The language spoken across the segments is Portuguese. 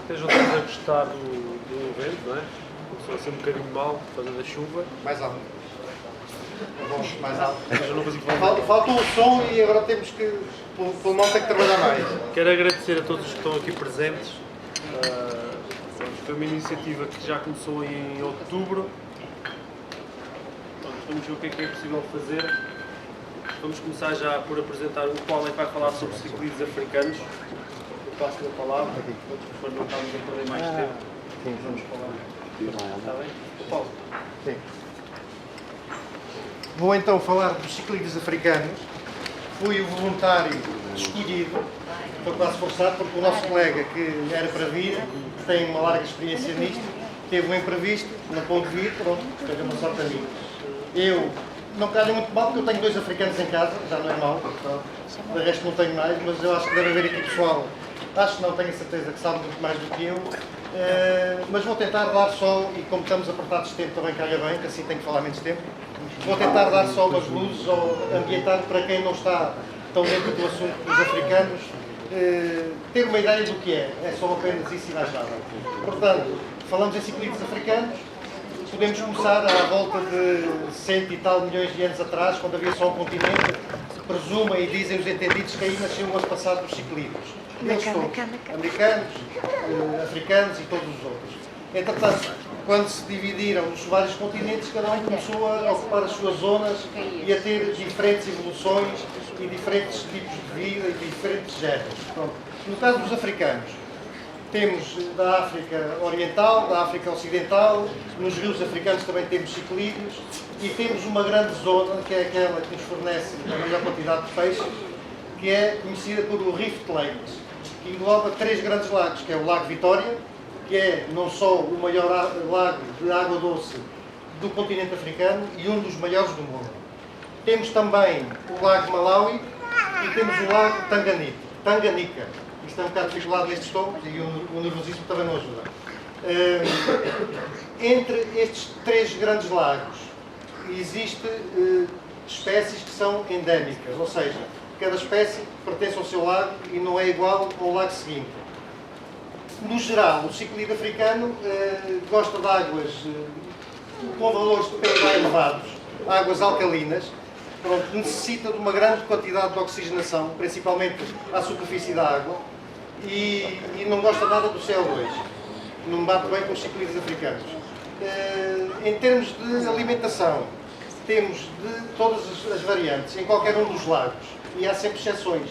estejam todos a gostar do evento, não é? Começou a ser um bocadinho mal por causa da chuva. Mais alto. Mais alto. Mas eu não consigo falar. Falta o som e agora temos que. O pulmão tem que trabalhar mais. Quero agradecer a todos os que estão aqui presentes. Foi uma iniciativa que já começou em outubro. Vamos ver o que é possível fazer. Vamos começar já por apresentar o Paulo é que vai falar sobre ciclistas africanos. Eu passo-lhe a palavra, depois não estamos a perder mais tempo. Sim. Vamos falar. Está bem? Paulo. Sim. Vou então falar dos ciclistas africanos. Fui o voluntário escolhido, foi quase forçado, porque o nosso colega que era para vir, que tem uma larga experiência nisto, teve um imprevisto, não pôde vir, pronto, teve uma sorte a mim. Eu não calho muito mal, porque eu tenho 2 africanos em casa, já não é mau, de resto não tenho mais, mas eu acho que deve haver aqui pessoal, acho que não tenho a certeza que sabe muito mais do que eu, mas vou tentar dar só, e como estamos apertados de tempo também calha bem, que assim tenho que falar menos tempo, vou tentar dar só umas luzes ou ambientar para quem não está tão dentro do assunto dos africanos, ter uma ideia do que é só apenas isso e mais nada. Portanto, falamos em ciclistas africanos, podemos começar à volta de 100 e tal milhões de anos atrás, quando havia só um continente, presumem e dizem os entendidos que aí nasceu o antepassado dos ciclistas. Eles todos, americanos, africanos e todos os outros. Entretanto, quando se dividiram os vários continentes, cada um começou a ocupar as suas zonas e a ter diferentes evoluções e diferentes tipos de vida e diferentes géneros. Pronto. No caso dos africanos, temos da África Oriental, da África Ocidental, nos rios africanos também temos ciclídeos e temos uma grande zona, que é aquela que nos fornece a maior quantidade de peixes, que é conhecida por o Rift Lakes, que engloba 3 grandes lagos, que é o Lago Vitória, que é não só o maior lago de água doce do continente africano e um dos maiores do mundo. Temos também o Lago Malawi e temos o Lago Tanganica. Isto é um bocado dificultado nestes tons e o nervosismo também não ajuda. Entre estes 3 grandes lagos existem espécies que são endémicas, ou seja, cada espécie pertence ao seu lago e não é igual ao lago seguinte. No geral, o ciclídeo africano gosta de águas com valores de pH elevados, águas alcalinas, pronto, necessita de uma grande quantidade de oxigenação, principalmente à superfície da água, e não gosta nada do CO2. Não bate bem com os ciclídeos africanos. Em termos de alimentação, temos de todas as variantes, em qualquer um dos lagos, e há sempre exceções.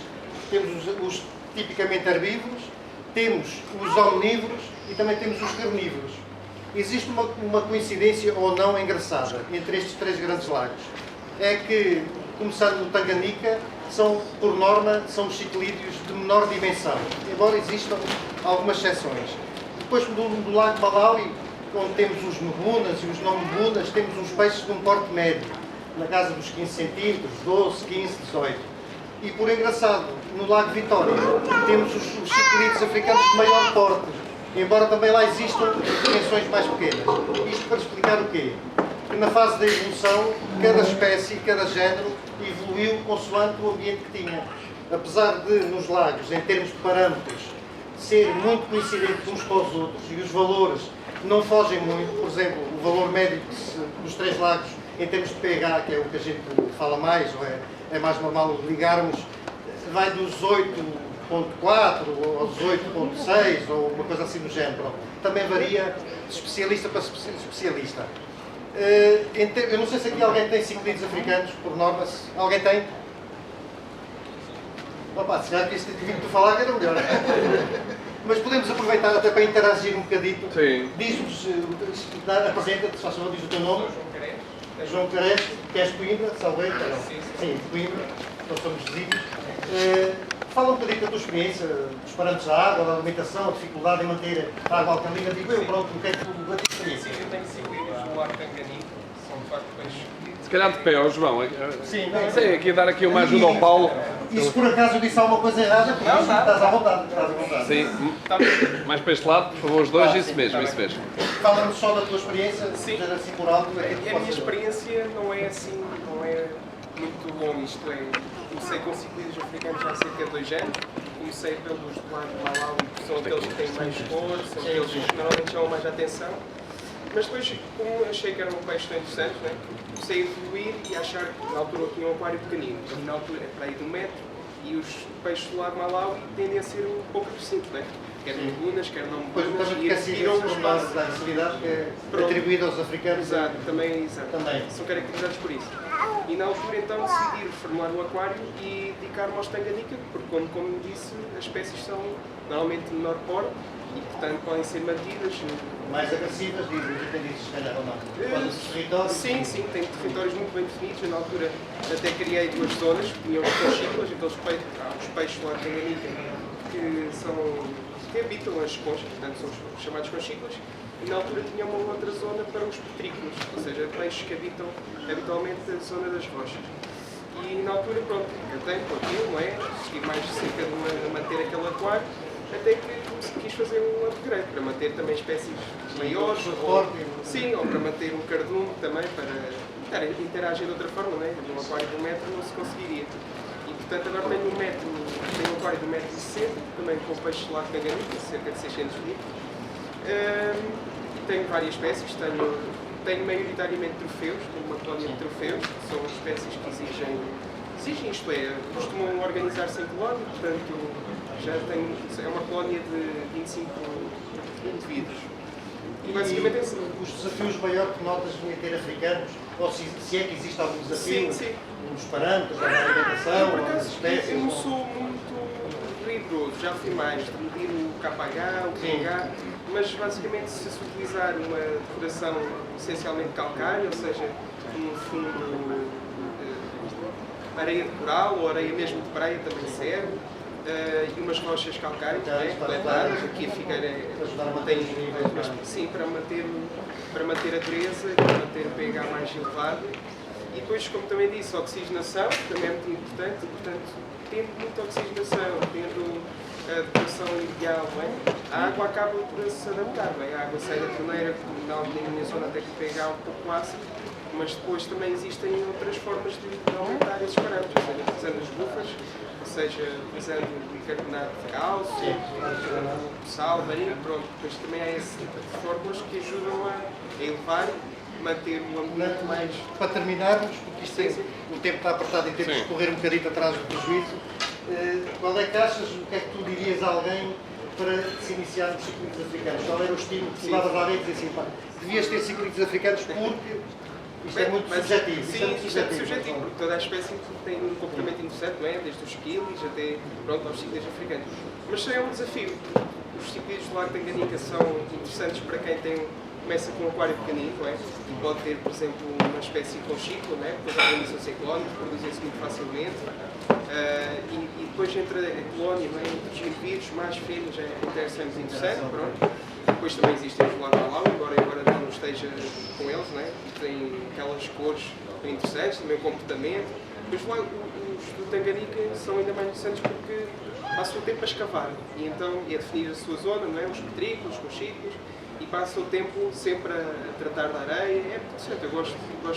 Temos os tipicamente herbívoros, temos os omnívoros e também temos os carnívoros. Existe uma coincidência ou não engraçada entre estes 3 grandes lagos. É que, começando no Tanganica, por norma, são os ciclídeos de menor dimensão, embora existam algumas exceções. Depois do Lago Malawi, onde temos os nubunas e os não nubunas, temos uns peixes de um porte médio, na casa dos 15 centímetros, 12, 15, 18. E, por engraçado, no Lago Vitória temos os ciclídeos africanos de maior porte, embora também lá existam dimensões mais pequenas. Isto para explicar o quê? Que na fase da evolução, cada espécie, cada género evoluiu consoante o ambiente que tinha. Apesar de, nos lagos, em termos de parâmetros, ser muito coincidentes uns com os outros e os valores não fogem muito, por exemplo, o valor médio dos 3 lagos em termos de pH, que é o que a gente fala mais, ou é mais normal ligarmos, vai dos 8.4 aos 8.6 ou uma coisa assim do género. Também varia de especialista para especialista. Eu não sei se aqui alguém tem ciclídeos africanos, por norma. Alguém tem? Opa, se calhar que este vindo de falar era melhor. Mas podemos aproveitar até para interagir um bocadito. Sim. Diz-nos, apresenta-te, se faz favor, diz o teu nome. João Carés, que és de Coimbra, salvei? Sim, de Coimbra, nós somos vizinhos. Fala um bocadinho da tua experiência, dos parâmetros da água, da alimentação, a dificuldade em manter a água alcalina. Digo eu, pronto, o que é que tu a tua experiência? Sim, eu tenho ciclídeos no Lago Tanganica, são de facto peixes. Se calhar de pé, ó João. Sim, Sei, aqui dar aqui uma ajuda ao Paulo. E se por acaso eu disse alguma coisa errada, Não, estás à vontade. Estás à vontade. Sim, mais para este lado, por favor, os dois, isso mesmo, isso mesmo. Fala-nos só da tua experiência, Sim. seja assim por alto. A minha experiência não é assim, não é muito longo, isto é, comecei com ciclistas africanos há cerca de 2 anos, comecei pelos do lado de Malawi, que são aqueles que têm mais cor, são aqueles que normalmente chamam mais atenção, mas depois, como achei que era um peixe tão interessante, né, comecei a evoluir e a achar que na altura eu tinha um aquário pequenino, e na altura é para aí de 1 metro, e os peixes do lado de Malawi tendem a ser um pouco agressivos, né? Quer lagunas, quer não Pois lagunas, também e porque assim, tiram o esse espaço. pormenor da agressividade que é Pronto. atribuído aos africanos. Exato, também. Também. São caracterizados por isso. E na altura então decidi reformular o aquário e dedicar-me aos tanganica, porque como disse, as espécies são normalmente de menor porte e portanto podem ser mantidas. Mais agressivas, dizem, se calhar ou não. Quando os territórios. Sim, tem territórios muito bem definidos. Eu, na altura até criei 2 zonas, tinha os conchícolas, então há os peixes lá de tanganica que habitam as conchas, portanto são os chamados conchícolas, e na altura tinha uma outra zona para os petrículos, ou seja, peixes que habitam habitualmente a zona das rochas. E na altura, pronto, cantei com aquilo, não é? Estive mais de cerca de a manter aquele aquário, até que quis fazer um upgrade para manter também espécies maiores, ou para manter um cardume também, para interagir de outra forma, não é? Num aquário de 1 metro não se conseguiria. E portanto agora tenho um aquário de 1,60 m, também com peixe lá de tanganica, cerca de 600 litros. Tenho várias espécies, tenho maioritariamente troféus, tenho uma colónia de troféus, que são espécies que exigem, isto é, costumam organizar-se em colónia, portanto já tenho, é uma colónia de 25 indivíduos. E basicamente é assim. Os desafios maiores que notas em ter africanos, ou se é que existe algum desafio, Sim. nos parâmetros, na alimentação, ou nas espécies? Eu não sou muito rigoroso, já fui mais de medir o KH, o pH, mas basicamente se utilizar uma decoração essencialmente calcária, ou seja, no fundo areia de coral ou areia mesmo de praia também serve, e umas rochas calcárias, coletadas, aqui a Figueira tem, sim, para manter a dureza, para manter o pH mais elevado. E depois, como também disse, a oxigenação, que também é muito importante, e portanto, tendo muita oxigenação, tendo a decoração ideal, não é? A água acaba por se adaptar, não é? A água sai da torneira, na minha zona até que o pH é um pouco ácido, mas depois também existem outras formas de aumentar esses parâmetros, ou seja, utilizando as bufas, ou seja, utilizando bicarbonato de cálcio, sal, marinho, pronto. Depois também há esse tipo de fórmulas que ajudam a elevar, manter o ambiente mais... Para terminarmos, porque isto o tempo está apertado e temos de correr um bocadinho atrás do prejuízo, qual é que achas, o que é que tu dirias a alguém para se iniciar nos ciclistas africanos? Qual era o estímulo que tu davas a alguém e dizia assim, pá, devias ter ciclistas africanos porque isto é muito subjetivo. Sim, isto é muito subjetivo, porque toda a espécie tem um comportamento interessante, não é? Desde os quilis até aos ciclistas africanos. Mas isso é um desafio. Os ciclistas do Lago Tanganica são interessantes para quem começa com um aquário pequenino, não é? Pode ter, por exemplo, uma espécie com ciclo, não é? Depois organizam-se em colónias, produzem-se muito facilmente. E depois entre a colónia, não é? Entre os indivíduos, mais fêmeas, é interessante, pronto. Depois também existem os do Lago Malawi, embora agora não esteja com eles, não é? E têm aquelas cores bem interessantes, também o comportamento. Depois os do Tanganica são ainda mais interessantes porque passam o tempo a escavar e a definir a sua zona, não é? Os petrículos, os conchícolas, e passam o tempo sempre a tratar da areia. É muito interessante, eu gosto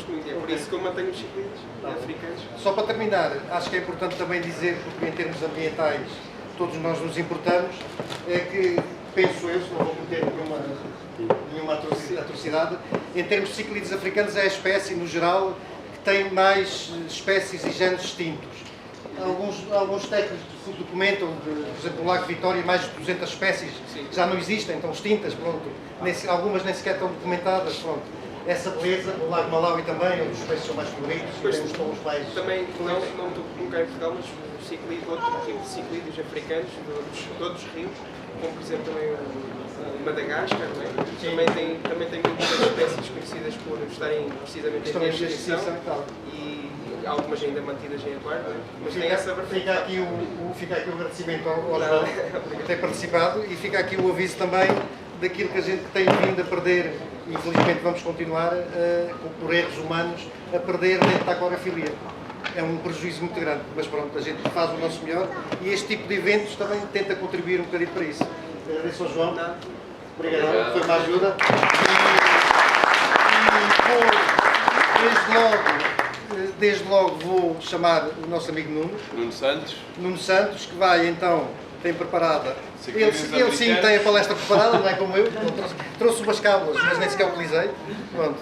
muito, é por isso que eu mantenho os ciclistas africanos. Só para terminar, acho que é importante também dizer, porque em termos ambientais todos nós nos importamos, é que, penso eu, se não vou cometer nenhuma atrocidade, em termos de ciclídeos africanos é a espécie, no geral, que tem mais espécies e géneros extintos. Alguns técnicos documentam, por exemplo, o Lago Vitória, mais de 200 espécies já não existem, estão extintas, pronto. Algumas nem sequer estão documentadas, pronto. Essa beleza, o Lago Malawi também, onde os peixes são mais coloridos, tem os tons mais... Também, não estou nunca em Portugal, mas outro tipo de ciclídeos africanos, de outros rios, como por exemplo também o Madagascar, não é? Também tem muitas espécies conhecidas por estarem precisamente em extinção e algumas ainda mantidas em aquário, mas tem essa fica aqui o agradecimento ao João por ter participado e fica aqui o aviso também daquilo que a gente tem vindo a perder, e infelizmente vamos continuar por erros humanos a perder dentro da aquariofilia. É um prejuízo muito grande, mas pronto, a gente faz o nosso melhor e este tipo de eventos também tenta contribuir um bocadinho para isso. Agradeço ao João. Obrigado, foi uma ajuda. E desde logo desde logo vou chamar o nosso amigo Nuno Santos, que vai então, tem preparada, ele sim americanos. tem a palestra preparada, não é como eu, trouxe umas cábulas, mas nem sequer utilizei. Pronto,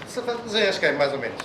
desenrasquei mais ou menos.